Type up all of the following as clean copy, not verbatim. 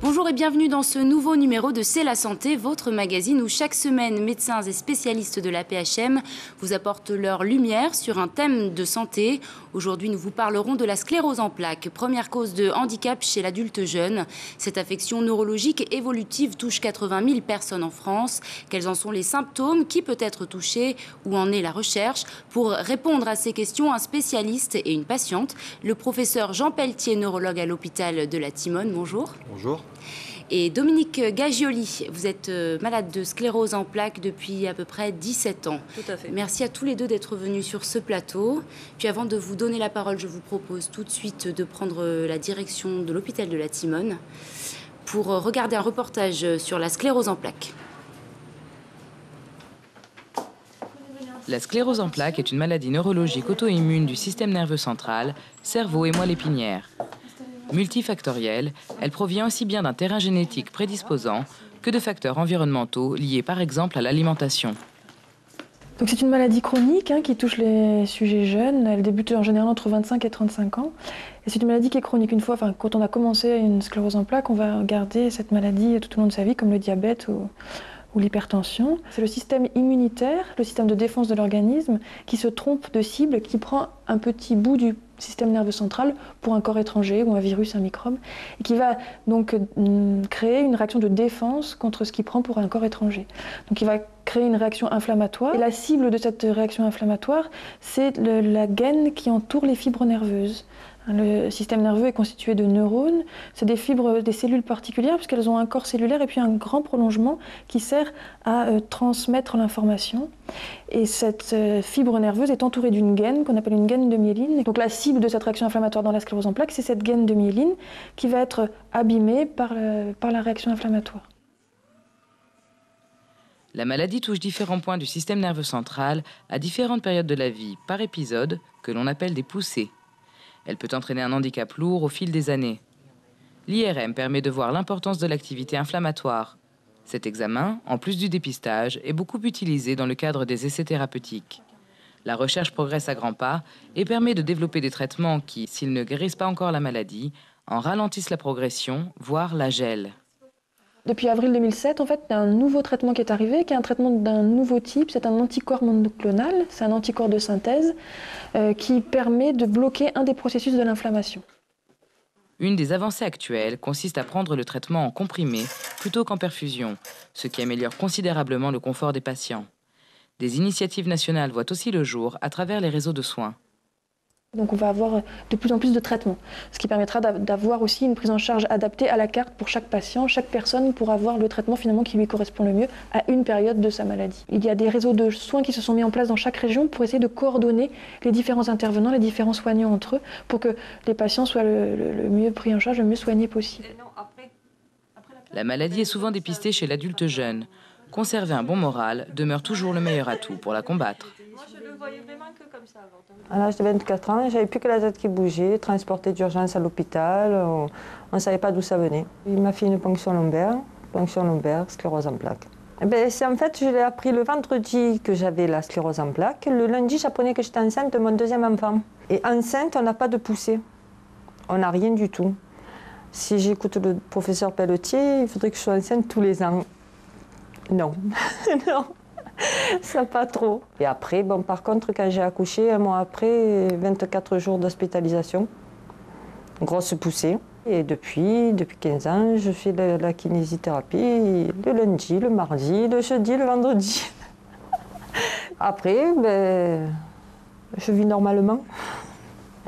Bonjour et bienvenue dans ce nouveau numéro de C'est la santé, votre magazine où chaque semaine, médecins et spécialistes de la PHM vous apportent leur lumière sur un thème de santé. Aujourd'hui, nous vous parlerons de la sclérose en plaques, première cause de handicap chez l'adulte jeune. Cette affection neurologique évolutive touche 80 000 personnes en France. Quels en sont les symptômes? Qui peut être touché? Où en est la recherche? Pour répondre à ces questions, un spécialiste et une patiente, le professeur Jean Pelletier, neurologue à l'hôpital de la Timone. Bonjour. Bonjour. Et Dominique Gagioli, vous êtes malade de sclérose en plaques depuis à peu près 17 ans. Tout à fait. Merci à tous les deux d'être venus sur ce plateau. Puis avant de vous donner la parole, je vous propose tout de suite de prendre la direction de l'hôpital de la Timone pour regarder un reportage sur la sclérose en plaques. La sclérose en plaques est une maladie neurologique auto-immune du système nerveux central, cerveau et moelle épinière. Multifactorielle, elle provient aussi bien d'un terrain génétique prédisposant que de facteurs environnementaux liés par exemple à l'alimentation. Donc c'est une maladie chronique qui touche les sujets jeunes. Elle débute en général entre 25 et 35 ans. Et c'est une maladie qui est chronique. Une fois, quand on a commencé une sclérose en plaques, on va garder cette maladie tout au long de sa vie, comme le diabète ou l'hypertension. C'est le système immunitaire, le système de défense de l'organisme, qui se trompe de cible, qui prend un petit bout du système nerveux central pour un corps étranger ou un virus, un microbe, et qui va donc créer une réaction de défense contre ce qu'il prend pour un corps étranger. Donc il va créer une réaction inflammatoire. Et la cible de cette réaction inflammatoire, c'est la gaine qui entoure les fibres nerveuses. Le système nerveux est constitué de neurones, c'est des fibres, des cellules particulières puisqu'elles ont un corps cellulaire et puis un grand prolongement qui sert à transmettre l'information. Et cette fibre nerveuse est entourée d'une gaine qu'on appelle une gaine de myéline. Donc la cible de cette réaction inflammatoire dans la sclérose en plaques, c'est cette gaine de myéline qui va être abîmée par la réaction inflammatoire. La maladie touche différents points du système nerveux central à différentes périodes de la vie, par épisode, que l'on appelle des poussées. Elle peut entraîner un handicap lourd au fil des années. L'IRM permet de voir l'importance de l'activité inflammatoire. Cet examen, en plus du dépistage, est beaucoup utilisé dans le cadre des essais thérapeutiques. La recherche progresse à grands pas et permet de développer des traitements qui, s'ils ne guérissent pas encore la maladie, en ralentissent la progression, voire la gèlent. Depuis avril 2007, en fait, il y a un nouveau traitement qui est arrivé, qui est un traitement d'un nouveau type. C'est un anticorps monoclonal, c'est un anticorps de synthèse qui permet de bloquer un des processus de l'inflammation. Une des avancées actuelles consiste à prendre le traitement en comprimé plutôt qu'en perfusion, ce qui améliore considérablement le confort des patients. Des initiatives nationales voient aussi le jour à travers les réseaux de soins. Donc on va avoir de plus en plus de traitements, ce qui permettra d'avoir aussi une prise en charge adaptée à la carte pour chaque patient. Chaque personne pourra avoir le traitement finalement qui lui correspond le mieux à une période de sa maladie. Il y a des réseaux de soins qui se sont mis en place dans chaque région pour essayer de coordonner les différents intervenants, les différents soignants entre eux, pour que les patients soient le mieux pris en charge, le mieux soignés possible. La maladie est souvent dépistée chez l'adulte jeune. Conserver un bon moral demeure toujours le meilleur atout pour la combattre. Moi, je le voyais vraiment que comme ça avant. À l'âge de 24 ans, j'avais plus que la tête qui bougeait, transportée d'urgence à l'hôpital, on ne savait pas d'où ça venait. Il m'a fait une ponction lombaire, sclérose en plaques. En fait, je l'ai appris le vendredi que j'avais la sclérose en plaques. Le lundi, j'apprenais que j'étais enceinte de mon deuxième enfant. Et enceinte, on n'a pas de poussée. On n'a rien du tout. Si j'écoute le professeur Pelletier, il faudrait que je sois enceinte tous les ans. Non, non, ça pas trop. Et après, par contre, quand j'ai accouché, un mois après, 24 jours d'hospitalisation, grosse poussée. Et depuis 15 ans, je fais la kinésithérapie le lundi, le mardi, le jeudi, le vendredi. Après, je vis normalement.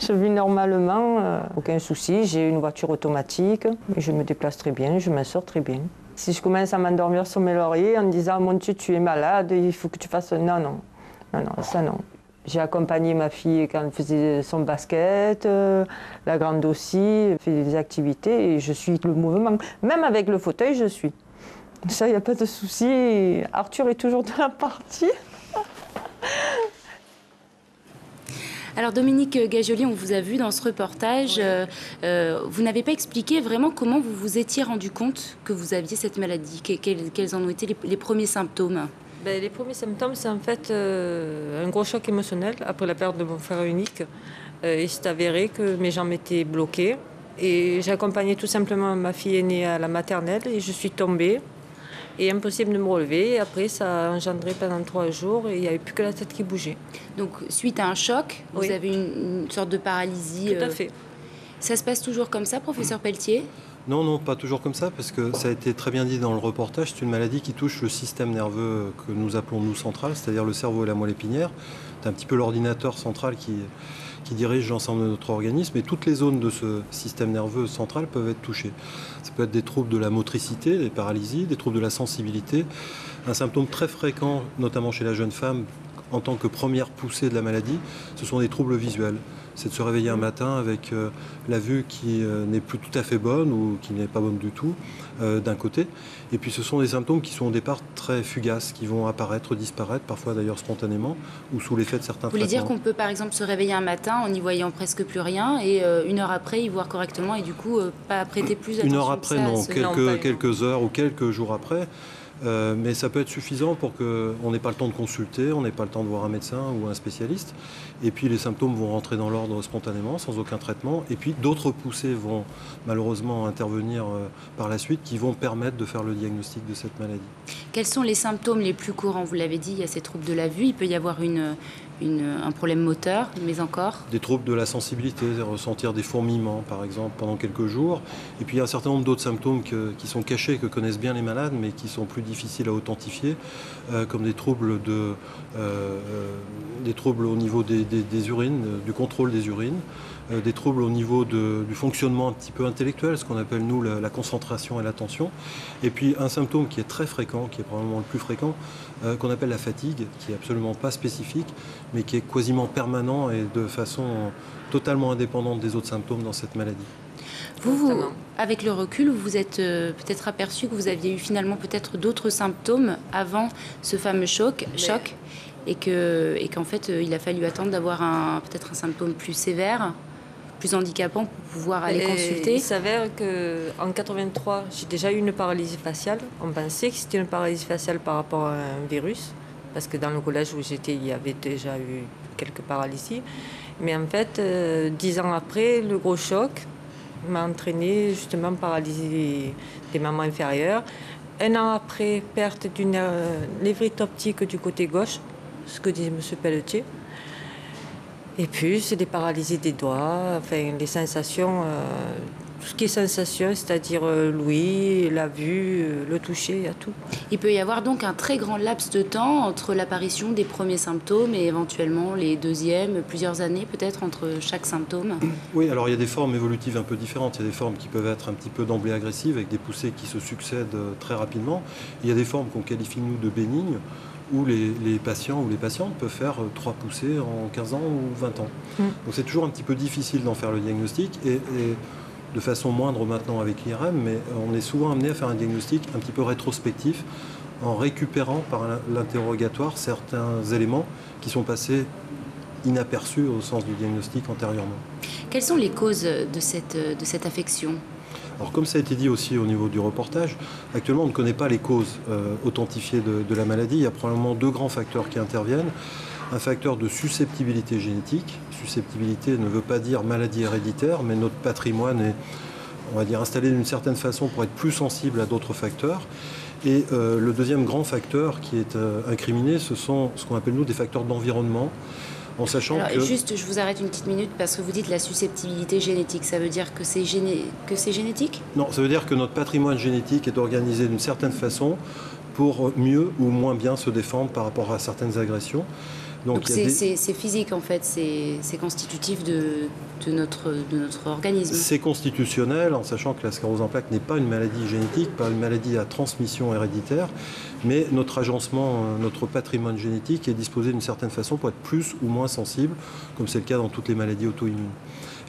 Je vis normalement, aucun souci. J'ai une voiture automatique, je me déplace très bien, je m'en sors très bien. Si je commence à m'endormir sur mes lauriers en me disant « Mon Dieu, tu es malade, il faut que tu fasses… » Non, non, ça non. J'ai accompagné ma fille quand elle faisait son basket, la grande aussi, elle fait des activités et je suis le mouvement. Même avec le fauteuil, je suis. Ça, il n'y a pas de souci. Arthur est toujours dans la partie. Alors Dominique Gagioli, on vous a vu dans ce reportage. Vous n'avez pas expliqué vraiment comment vous vous étiez rendu compte que vous aviez cette maladie. Quels en ont été les premiers symptômes? Les premiers symptômes, c'est en fait un gros choc émotionnel après la perte de mon frère unique. Il s'est avéré que mes jambes étaient bloquées et j'accompagnais tout simplement ma fille aînée à la maternelle et je suis tombée. Et impossible de me relever. Et après, ça a engendré pendant 3 jours et il n'y avait plus que la tête qui bougeait. Donc, suite à un choc, vous avez une sorte de paralysie. Tout à fait. Ça se passe toujours comme ça, professeur Pelletier? Non, non, pas toujours comme ça, parce que ça a été très bien dit dans le reportage, c'est une maladie qui touche le système nerveux que nous appelons, nous, central, c'est-à-dire le cerveau et la moelle épinière. C'est un petit peu l'ordinateur central qui dirige l'ensemble de notre organisme, et toutes les zones de ce système nerveux central peuvent être touchées. Ça peut être des troubles de la motricité, des paralysies, des troubles de la sensibilité. Un symptôme très fréquent, notamment chez la jeune femme, en tant que première poussée de la maladie, ce sont des troubles visuels. C'est de se réveiller un matin avec la vue qui n'est plus tout à fait bonne ou qui n'est pas bonne du tout, d'un côté. Et puis ce sont des symptômes qui sont au départ très fugaces, qui vont apparaître, disparaître, parfois d'ailleurs spontanément, ou sous l'effet de certains traitements. Vous voulez dire qu'on peut par exemple se réveiller un matin en n'y voyant presque plus rien et 1 heure après y voir correctement et du coup pas prêter plus attention? 1 heure après, non, quelques heures ou quelques jours après. Mais ça peut être suffisant pour qu'on n'ait pas le temps de consulter, on n'ait pas le temps de voir un médecin ou un spécialiste. Et puis les symptômes vont rentrer dans l'ordre spontanément, sans aucun traitement. Et puis d'autres poussées vont malheureusement intervenir par la suite qui vont permettre de faire le diagnostic de cette maladie. Quels sont les symptômes les plus courants? Vous l'avez dit, il y a ces troubles de la vue, il peut y avoir un problème moteur, mais encore des troubles de la sensibilité, ressentir des fourmillements par exemple pendant quelques jours. Et puis il y a un certain nombre d'autres symptômes qui sont cachés, que connaissent bien les malades, mais qui sont plus difficiles à authentifier, comme des troubles au niveau des urines, du contrôle des urines, des troubles au niveau du fonctionnement un petit peu intellectuel, ce qu'on appelle nous la concentration et l'attention. Et puis un symptôme qui est très fréquent, qui est probablement le plus fréquent, qu'on appelle la fatigue, qui n'est absolument pas spécifique, mais qui est quasiment permanent et de façon totalement indépendante des autres symptômes dans cette maladie. Vous, avec le recul, vous vous êtes peut-être aperçu que vous aviez eu finalement peut-être d'autres symptômes avant ce fameux choc et qu'en fait il a fallu attendre d'avoir peut-être un symptôme plus sévère, plus handicapant pour pouvoir aller consulter. Il s'avère qu'en 83, j'ai déjà eu une paralysie faciale. On pensait que c'était une paralysie faciale par rapport à un virus, parce que dans le collège où j'étais, il y avait déjà eu quelques paralysies. Mais en fait, 10 ans après, le gros choc m'a entraîné justement paralysie des membres inférieurs. 1 an après, perte d'une névrite optique du côté gauche, ce que dit M. Pelletier. Et puis, c'est des paralysies des doigts, enfin, les sensations, tout ce qui est sensation, c'est-à-dire l'ouïe, la vue, le toucher, il y a tout. Il peut y avoir donc un très grand laps de temps entre l'apparition des premiers symptômes et éventuellement les deuxièmes, plusieurs années peut-être entre chaque symptôme. Oui, alors il y a des formes évolutives un peu différentes. Il y a des formes qui peuvent être un petit peu d'emblée agressives, avec des poussées qui se succèdent très rapidement. Il y a des formes qu'on qualifie, nous, de bénignes, où les patients ou les patientes peuvent faire 3 poussées en 15 ans ou 20 ans. Donc c'est toujours un petit peu difficile d'en faire le diagnostic, et de façon moindre maintenant avec l'IRM, mais on est souvent amené à faire un diagnostic un petit peu rétrospectif, en récupérant par l'interrogatoire certains éléments qui sont passés inaperçus au sens du diagnostic antérieurement. Quelles sont les causes de cette affection ? Alors, comme ça a été dit aussi au niveau du reportage, actuellement on ne connaît pas les causes authentifiées de la maladie. Il y a probablement 2 grands facteurs qui interviennent. Un facteur de susceptibilité génétique. Susceptibilité ne veut pas dire maladie héréditaire, mais notre patrimoine est, on va dire, installé d'une certaine façon pour être plus sensible à d'autres facteurs. Et le deuxième grand facteur qui est incriminé, ce sont ce qu'on appelle nous des facteurs d'environnement. En sachant que... Juste, je vous arrête une petite minute parce que vous dites la susceptibilité génétique. Ça veut dire que c'est génétique ? Non, ça veut dire que notre patrimoine génétique est organisé d'une certaine façon pour mieux ou moins bien se défendre par rapport à certaines agressions. Donc c'est physique en fait, c'est constitutif de notre organisme. C'est constitutionnel, en sachant que la sclérose en plaques n'est pas une maladie génétique, pas une maladie à transmission héréditaire, mais notre agencement, notre patrimoine génétique est disposé d'une certaine façon pour être plus ou moins sensible, comme c'est le cas dans toutes les maladies auto-immunes.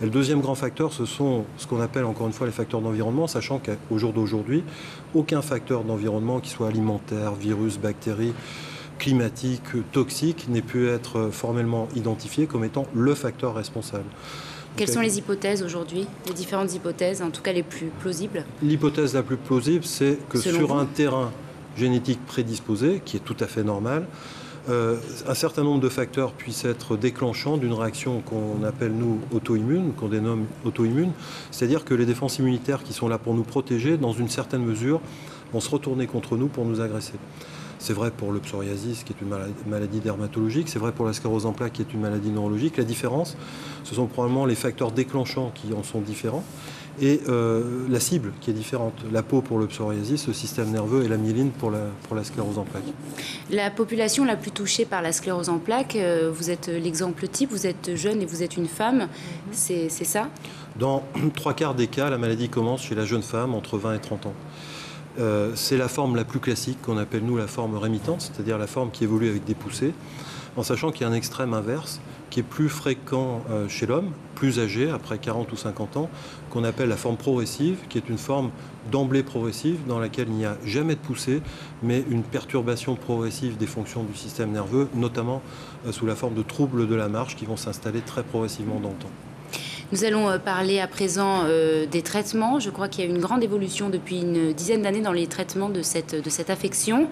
Et le deuxième grand facteur, ce sont ce qu'on appelle encore une fois les facteurs d'environnement, sachant qu'au jour d'aujourd'hui, aucun facteur d'environnement, qui soit alimentaire, virus, bactéries, climatique, toxique, n'ait pu être formellement identifié comme étant le facteur responsable. Quelles sont les hypothèses aujourd'hui, les différentes hypothèses, en tout cas les plus plausibles? L'hypothèse la plus plausible, c'est que Selon sur vous un terrain génétique prédisposé, qui est tout à fait normal, un certain nombre de facteurs puissent être déclenchants d'une réaction qu'on appelle, nous, auto-immune, qu'on dénomme auto-immune, c'est-à-dire que les défenses immunitaires qui sont là pour nous protéger, dans une certaine mesure, vont se retourner contre nous pour nous agresser. C'est vrai pour le psoriasis, qui est une maladie dermatologique, c'est vrai pour la sclérose en plaques, qui est une maladie neurologique. La différence, ce sont probablement les facteurs déclenchants qui en sont différents, et la cible qui est différente. La peau pour le psoriasis, le système nerveux, et la myéline pour la sclérose en plaques. La population la plus touchée par la sclérose en plaques, vous êtes l'exemple type, vous êtes jeune et vous êtes une femme, c'est ça? Dans 3/4 des cas, la maladie commence chez la jeune femme entre 20 et 30 ans. C'est la forme la plus classique qu'on appelle, nous, la forme rémitante, c'est-à-dire la forme qui évolue avec des poussées, en sachant qu'il y a un extrême inverse qui est plus fréquent chez l'homme, plus âgé, après 40 ou 50 ans, qu'on appelle la forme progressive, qui est une forme d'emblée progressive, dans laquelle il n'y a jamais de poussée, mais une perturbation progressive des fonctions du système nerveux, notamment sous la forme de troubles de la marche qui vont s'installer très progressivement dans le temps. Nous allons parler à présent des traitements. Je crois qu'il y a eu une grande évolution depuis une dizaine d'années dans les traitements de cette affection.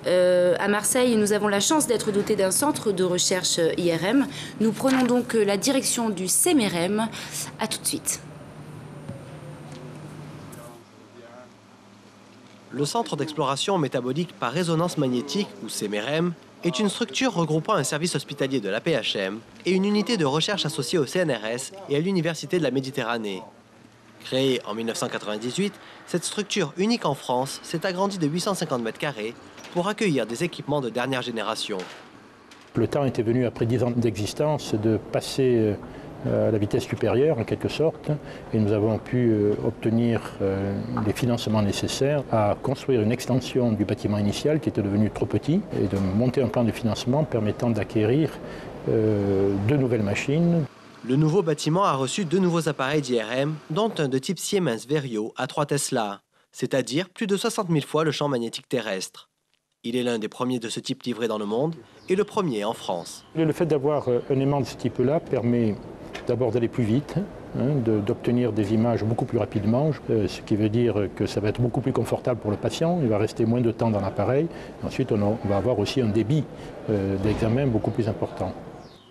À Marseille, nous avons la chance d'être dotés d'un centre de recherche IRM. Nous prenons donc la direction du CMRM. À tout de suite. Le Centre d'exploration métabolique par résonance magnétique, ou CMRM, est une structure regroupant un service hospitalier de l'AP-HM et une unité de recherche associée au CNRS et à l'Université de la Méditerranée. Créée en 1998, cette structure unique en France s'est agrandie de 850 m² pour accueillir des équipements de dernière génération. Le temps était venu, après 10 ans d'existence, de passer à la vitesse supérieure, en quelque sorte, et nous avons pu obtenir les financements nécessaires à construire une extension du bâtiment initial qui était devenu trop petit, et de monter un plan de financement permettant d'acquérir 2 nouvelles machines. Le nouveau bâtiment a reçu 2 nouveaux appareils d'IRM, dont un de type Siemens Verio à 3 Tesla, c'est-à-dire plus de 60 000 fois le champ magnétique terrestre. Il est l'un des premiers de ce type livré dans le monde et le premier en France. Le fait d'avoir un aimant de ce type-là permet d'abord d'aller plus vite, d'obtenir des images beaucoup plus rapidement, ce qui veut dire que ça va être beaucoup plus confortable pour le patient, il va rester moins de temps dans l'appareil. Ensuite, on va avoir aussi un débit d'examen beaucoup plus important.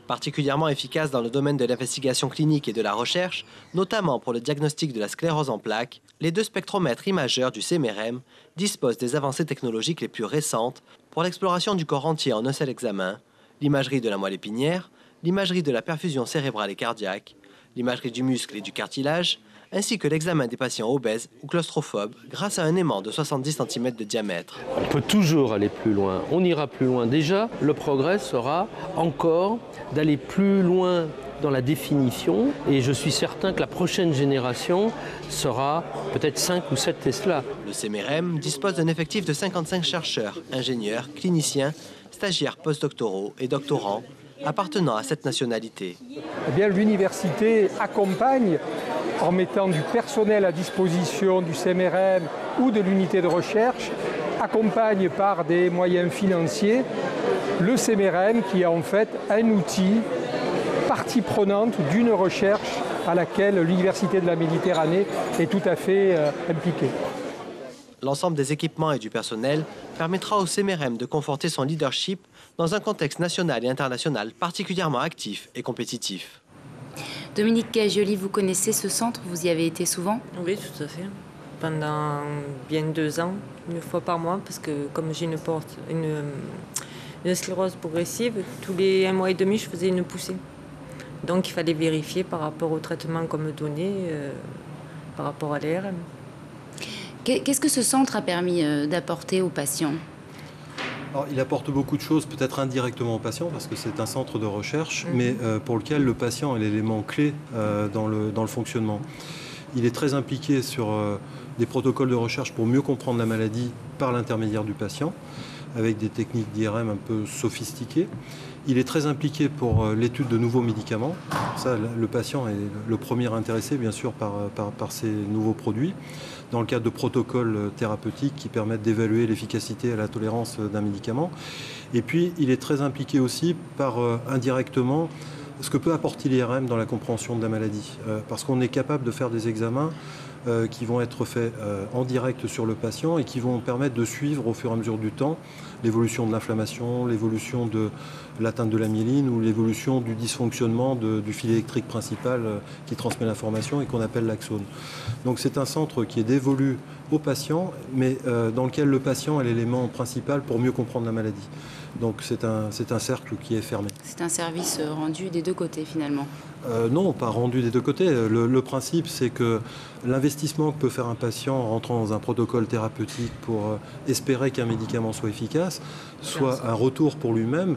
Particulièrement efficace dans le domaine de l'investigation clinique et de la recherche, notamment pour le diagnostic de la sclérose en plaques, les 2 spectromètres imageurs du CMRM disposent des avancées technologiques les plus récentes pour l'exploration du corps entier en un seul examen, l'imagerie de la moelle épinière, l'imagerie de la perfusion cérébrale et cardiaque, l'imagerie du muscle et du cartilage, ainsi que l'examen des patients obèses ou claustrophobes grâce à un aimant de 70 cm de diamètre. On peut toujours aller plus loin, on ira plus loin. Déjà, le progrès sera encore d'aller plus loin dans la définition, et je suis certain que la prochaine génération sera peut-être 5 ou 7 Tesla. Le CMRM dispose d'un effectif de 55 chercheurs, ingénieurs, cliniciens, stagiaires postdoctoraux et doctorants, appartenant à cette nationalité. Eh bien, l'université accompagne en mettant du personnel à disposition du CMRM ou de l'unité de recherche, accompagne par des moyens financiers le CMRM qui est en fait un outil, partie prenante d'une recherche à laquelle l'Université de la Méditerranée est tout à fait impliquée. L'ensemble des équipements et du personnel permettra au CMRM de conforter son leadership dans un contexte national et international particulièrement actif et compétitif. Dominique Gagioli, vous connaissez ce centre? Vous y avez été souvent? Oui, tout à fait. Pendant bien 2 ans, 1 fois par mois, parce que comme j'ai une sclérose progressive, tous les 1 mois et demi, je faisais une poussée. Donc il fallait vérifier par rapport au traitement qu'on me donnait, par rapport à l'IRM. Qu'est-ce que ce centre a permis d'apporter aux patients? Alors, il apporte beaucoup de choses, peut-être indirectement aux patients, parce que c'est un centre de recherche, mais pour lequel le patient est l'élément clé dans le fonctionnement. Il est très impliqué sur des protocoles de recherche pour mieux comprendre la maladie par l'intermédiaire du patient. avec des techniques d'IRM un peu sophistiquées. Il est très impliqué pour l'étude de nouveaux médicaments. Ça, le patient est le premier intéressé, bien sûr, par ces nouveaux produits, dans le cadre de protocoles thérapeutiques qui permettent d'évaluer l'efficacité et la tolérance d'un médicament. Et puis, il est très impliqué aussi indirectement ce que peut apporter l'IRM dans la compréhension de la maladie. Parce qu'on est capable de faire des examens qui vont être faits en direct sur le patient et qui vont permettre de suivre au fur et à mesure du temps l'évolution de l'inflammation, l'évolution de l'atteinte de la myéline ou l'évolution du dysfonctionnement du fil électrique principal qui transmet l'information et qu'on appelle l'axone. Donc c'est un centre qui est dévolu au patient, mais dans lequel le patient est l'élément principal pour mieux comprendre la maladie. Donc c'est un cercle qui est fermé. C'est un service rendu des deux côtés finalement. Non, pas rendu des deux côtés. Le principe, c'est que l'investissement que peut faire un patient en rentrant dans un protocole thérapeutique pour espérer qu'un médicament soit efficace, soit un retour pour lui-même,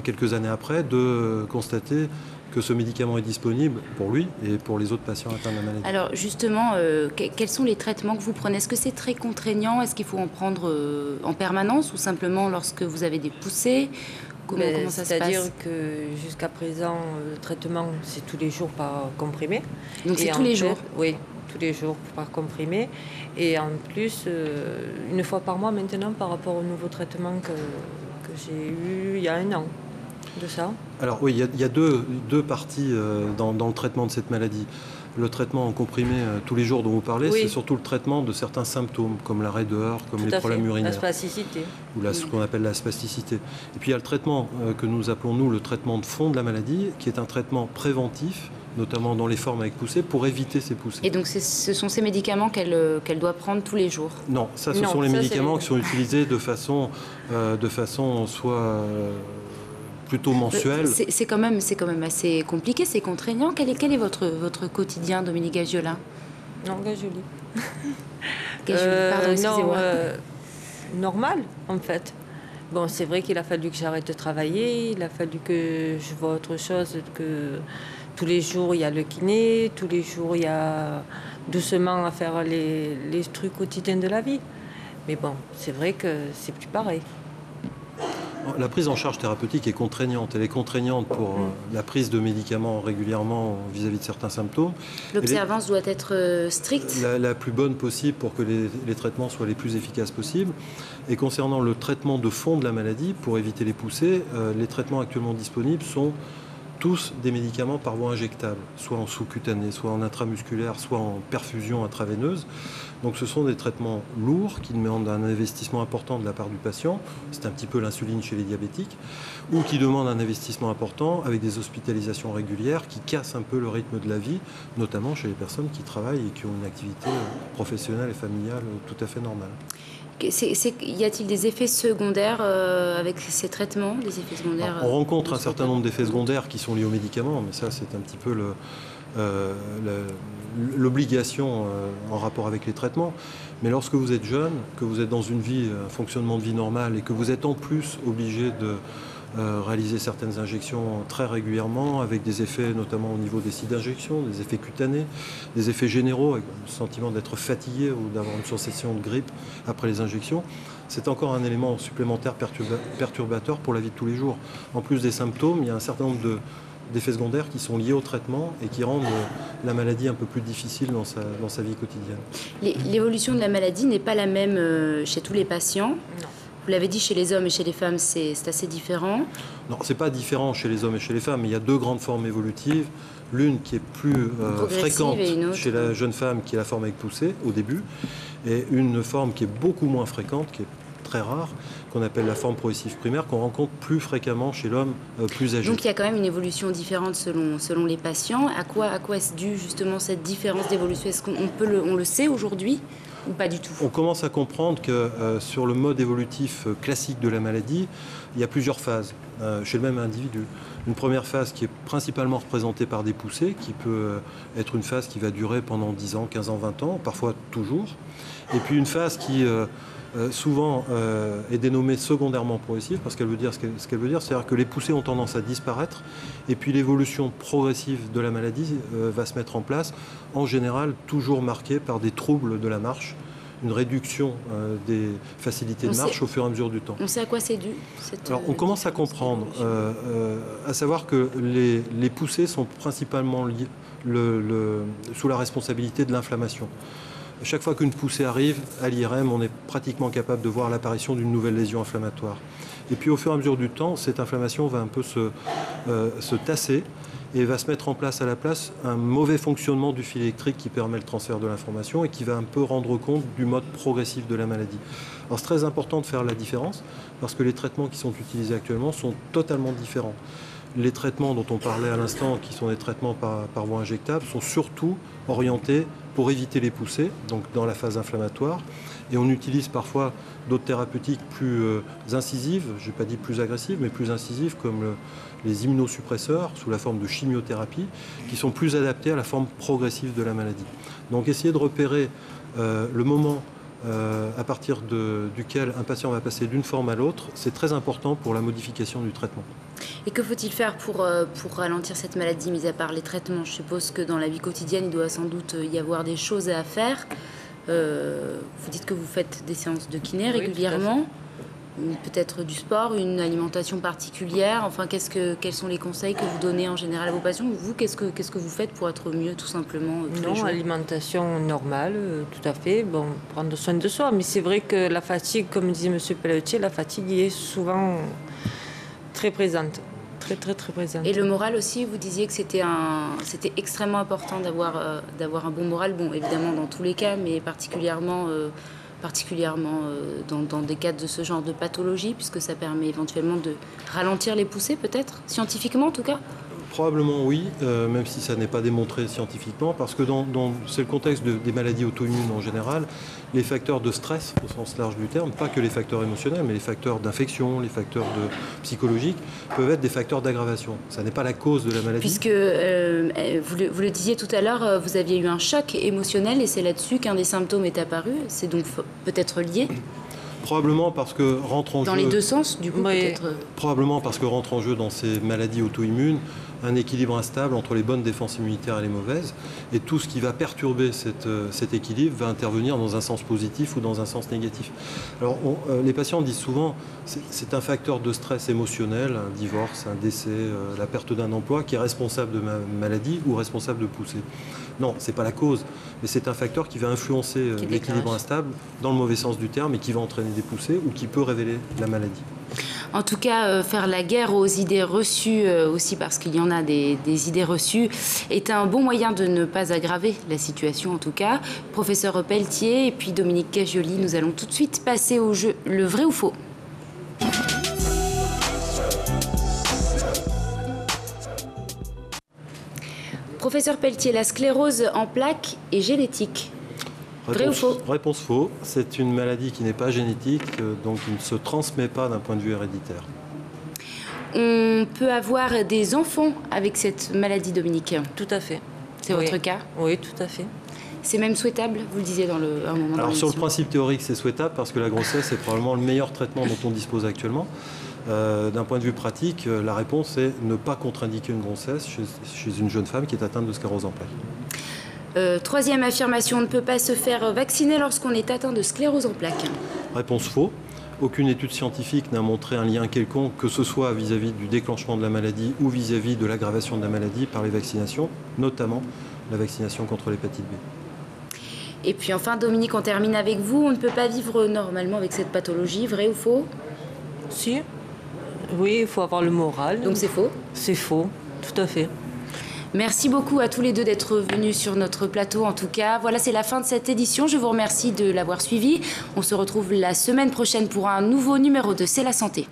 quelques années après, de constater que ce médicament est disponible pour lui et pour les autres patients atteints de la maladie. Alors justement, quels sont les traitements que vous prenez? Est-ce que c'est très contraignant? Est-ce qu'il faut en prendre en permanence ou simplement lorsque vous avez des poussées? Comment ça se passe? C'est-à-dire que jusqu'à présent, le traitement, c'est tous les jours par comprimé. Donc c'est tous les jours? Oui, tous les jours par comprimé. Et en plus, une fois par mois maintenant par rapport au nouveau traitement que j'ai eu il y a 1 an. De ça. Alors oui, il y a deux parties dans le traitement de cette maladie. Le traitement en comprimé tous les jours dont vous parlez, c'est surtout le traitement de certains symptômes, comme la raideur, comme les problèmes urinaires. La spasticité. Ou ce qu'on appelle la spasticité. Et puis il y a le traitement que nous appelons, nous, le traitement de fond de la maladie, qui est un traitement préventif, notamment dans les formes avec poussée, pour éviter ces poussées. Et donc ce sont ces médicaments qu'elle doit prendre tous les jours? Non, ce sont les médicaments qui sont utilisés de façon soit... plutôt mensuel. C'est quand même assez compliqué, c'est contraignant. Quel est votre quotidien, Dominique Gagiolin? Non, Gagioli. Pardon, excusez-moi. Normal, en fait. Bon, c'est vrai qu'il a fallu que j'arrête de travailler, il a fallu que je vois autre chose, que tous les jours il y a le kiné, tous les jours il y a doucement à faire les trucs quotidiens de la vie. Mais bon, c'est vrai que c'est plus pareil. La prise en charge thérapeutique est contraignante. Elle est contraignante pour la prise de médicaments régulièrement vis-à-vis de certains symptômes. L'observance doit être stricte? La plus bonne possible pour que les traitements soient les plus efficaces possibles. Et concernant le traitement de fond de la maladie, pour éviter les poussées, les traitements actuellement disponibles sont tous des médicaments par voie injectable, soit en sous-cutané, soit en intramusculaire, soit en perfusion intraveineuse. Donc ce sont des traitements lourds qui demandent un investissement important de la part du patient, c'est un petit peu l'insuline chez les diabétiques, ou qui demandent un investissement important avec des hospitalisations régulières qui cassent un peu le rythme de la vie, notamment chez les personnes qui travaillent et qui ont une activité professionnelle et familiale tout à fait normale. Y a-t-il des effets secondaires avec ces traitements, des effets secondaires? On rencontre un certain nombre d'effets secondaires qui sont liés aux médicaments, mais ça c'est un petit peu l'obligation en rapport avec les traitements. Mais lorsque vous êtes jeune, que vous êtes dans un fonctionnement de vie normal et que vous êtes en plus obligé de réaliser certaines injections très régulièrement avec des effets notamment au niveau des sites d'injection, des effets cutanés, des effets généraux avec le sentiment d'être fatigué ou d'avoir une sensation de grippe après les injections, c'est encore un élément supplémentaire perturbateur pour la vie de tous les jours. En plus des symptômes, il y a un certain nombre d'effets secondaires qui sont liés au traitement et qui rendent la maladie un peu plus difficile dans sa vie quotidienne. L'évolution de la maladie n'est pas la même chez tous les patients? Non. Vous l'avez dit, chez les hommes et chez les femmes, c'est assez différent? Non, c'est pas différent chez les hommes et chez les femmes, mais il y a deux grandes formes évolutives. L'une qui est plus fréquente chez la jeune femme, qui est la forme avec poussée au début, et une forme qui est beaucoup moins fréquente, qui est très rare, qu'on appelle la forme progressive primaire, qu'on rencontre plus fréquemment chez l'homme plus âgé. Donc il y a quand même une évolution différente selon les patients. À quoi est-ce dû justement cette différence d'évolution? Est-ce qu'on le sait aujourd'hui ou pas du tout? On commence à comprendre que sur le mode évolutif classique de la maladie, il y a plusieurs phases chez le même individu. Une première phase qui est principalement représentée par des poussées, qui peut être une phase qui va durer pendant 10 ans, 15 ans, 20 ans, parfois toujours. Et puis une phase qui souvent est dénommée secondairement progressive, parce qu'elle veut dire ce qu'elle veut dire, c'est-à-dire que les poussées ont tendance à disparaître, et puis l'évolution progressive de la maladie va se mettre en place, en général toujours marquée par des troubles de la marche, une réduction des facilités de marche au fur et à mesure du temps. On sait à quoi c'est dû Alors, on commence à comprendre, à savoir que les poussées sont principalement liées sous la responsabilité de l'inflammation. Chaque fois qu'une poussée arrive, à l'IRM, on est pratiquement capable de voir l'apparition d'une nouvelle lésion inflammatoire. Et puis au fur et à mesure du temps, cette inflammation va un peu se tasser et va se mettre en place à la place un mauvais fonctionnement du fil électrique qui permet le transfert de l'information et qui va un peu rendre compte du mode progressif de la maladie. Alors c'est très important de faire la différence parce que les traitements qui sont utilisés actuellement sont totalement différents. Les traitements dont on parlait à l'instant, qui sont des traitements par voie injectable, sont surtout orientés pour éviter les poussées, donc dans la phase inflammatoire. Et on utilise parfois d'autres thérapeutiques plus incisives, je n'ai pas dit plus agressives, mais plus incisives, comme les immunosuppresseurs, sous la forme de chimiothérapie, qui sont plus adaptés à la forme progressive de la maladie. Donc essayer de repérer le moment à partir duquel un patient va passer d'une forme à l'autre, c'est très important pour la modification du traitement. Et que faut-il faire pour ralentir cette maladie, mis à part les traitements? Je suppose que dans la vie quotidienne, il doit sans doute y avoir des choses à faire. Vous dites que vous faites des séances de kiné régulièrement, peut-être du sport, une alimentation particulière. Enfin, quels sont les conseils que vous donnez en général à vos patients? Vous, qu'est-ce que vous faites pour être mieux, tout simplement, tous les jours? Alimentation normale, tout à fait. Bon, prendre soin de soi. Mais c'est vrai que la fatigue, comme disait M. Pelletier, la fatigue est souvent très présente. Très présente. Et le moral aussi, vous disiez que c'était extrêmement important d'avoir un bon moral. Bon, évidemment, dans tous les cas, mais particulièrement dans des cas de ce genre de pathologie, puisque ça permet éventuellement de ralentir les poussées, peut-être, scientifiquement en tout cas? Probablement oui, même si ça n'est pas démontré scientifiquement, parce que c'est le contexte des maladies auto-immunes en général, les facteurs de stress au sens large du terme, pas que les facteurs émotionnels, mais les facteurs d'infection, les facteurs psychologiques, peuvent être des facteurs d'aggravation. Ça n'est pas la cause de la maladie. Puisque, vous le disiez tout à l'heure, vous aviez eu un choc émotionnel et c'est là-dessus qu'un des symptômes est apparu. C'est donc peut-être lié? Probablement parce que rentre en jeu... Dans les deux sens, du coup, peut-être? Probablement parce que rentre en jeu dans ces maladies auto-immunes un équilibre instable entre les bonnes défenses immunitaires et les mauvaises. Et tout ce qui va perturber cet équilibre va intervenir dans un sens positif ou dans un sens négatif. Alors, les patients disent souvent c'est un facteur de stress émotionnel, un divorce, un décès, la perte d'un emploi qui est responsable de ma maladie ou responsable de poussée. Non, ce n'est pas la cause, mais c'est un facteur qui va influencer l'équilibre instable dans le mauvais sens du terme et qui va entraîner des poussées ou qui peut révéler la maladie. En tout cas, faire la guerre aux idées reçues aussi, parce qu'il y en a des idées reçues, est un bon moyen de ne pas aggraver la situation en tout cas. Professeur Pelletier et puis Dominique Cagioli, nous allons tout de suite passer au jeu Le vrai ou faux. Professeur Pelletier, la sclérose en plaques est génétique. Vrai ou faux? Réponse faux. C'est une maladie qui n'est pas génétique, donc qui ne se transmet pas d'un point de vue héréditaire. On peut avoir des enfants avec cette maladie, Dominique? Tout à fait. C'est votre cas? Oui, tout à fait. C'est même souhaitable, vous le disiez à un moment. Alors sur le principe théorique, c'est souhaitable parce que la grossesse est probablement le meilleur traitement dont on dispose actuellement. D'un point de vue pratique, la réponse est ne pas contre-indiquer une grossesse chez une jeune femme qui est atteinte de sclérose en plaques. Troisième affirmation, on ne peut pas se faire vacciner lorsqu'on est atteint de sclérose en plaques. Réponse faux. Aucune étude scientifique n'a montré un lien quelconque, que ce soit vis-à-vis du déclenchement de la maladie ou vis-à-vis de l'aggravation de la maladie par les vaccinations, notamment la vaccination contre l'hépatite B. Et puis enfin, Dominique, on termine avec vous. On ne peut pas vivre normalement avec cette pathologie, vrai ou faux? Si. Oui, il faut avoir le moral. Donc c'est faux? C'est faux, tout à fait. Merci beaucoup à tous les deux d'être venus sur notre plateau. En tout cas, voilà, c'est la fin de cette édition. Je vous remercie de l'avoir suivi. On se retrouve la semaine prochaine pour un nouveau numéro de C'est la santé.